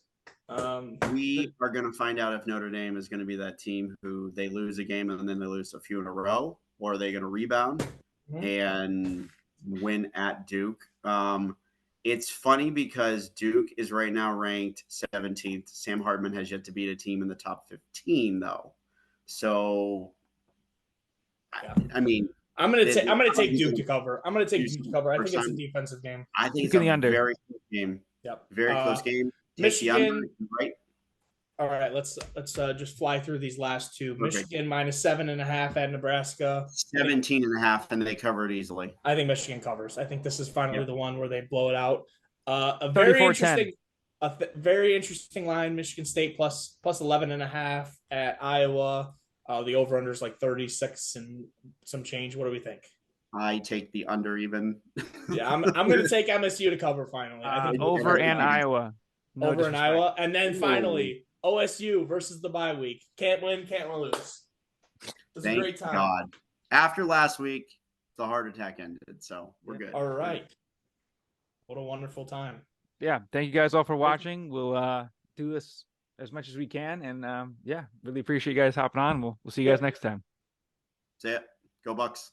We are going to find out if Notre Dame is going to be that team who they lose a game and then they lose a few in a row, or are they going to rebound and win at Duke? It's funny because Duke is right now ranked 17th. Sam Hartman has yet to beat a team in the top 15, though. So, I mean, I'm gonna take Duke to cover. I think it's a defensive game. I think it's a very close game. Yep. Very close game. Michigan, right? All right, let's just fly through these last two. Okay. Michigan minus 7.5 at Nebraska. 17.5, and they cover it easily. I think Michigan covers. I think this is finally the one where they blow it out. A very interesting line. Michigan State plus 11.5 at Iowa. The over/under is like 36 and some change. What do we think? I take the under even. Yeah, I'm going to take MSU to cover finally. I think over and Iowa. No over in Iowa, and then finally OSU versus the bye week. Can't win, can't lose. It's a great time. God. After last week, the heart attack ended, so we're good. All right. What a wonderful time. Yeah, thank you guys all for watching. We'll do this as much as we can, and really appreciate you guys hopping on. We'll see you guys next time. See ya. Go Bucks.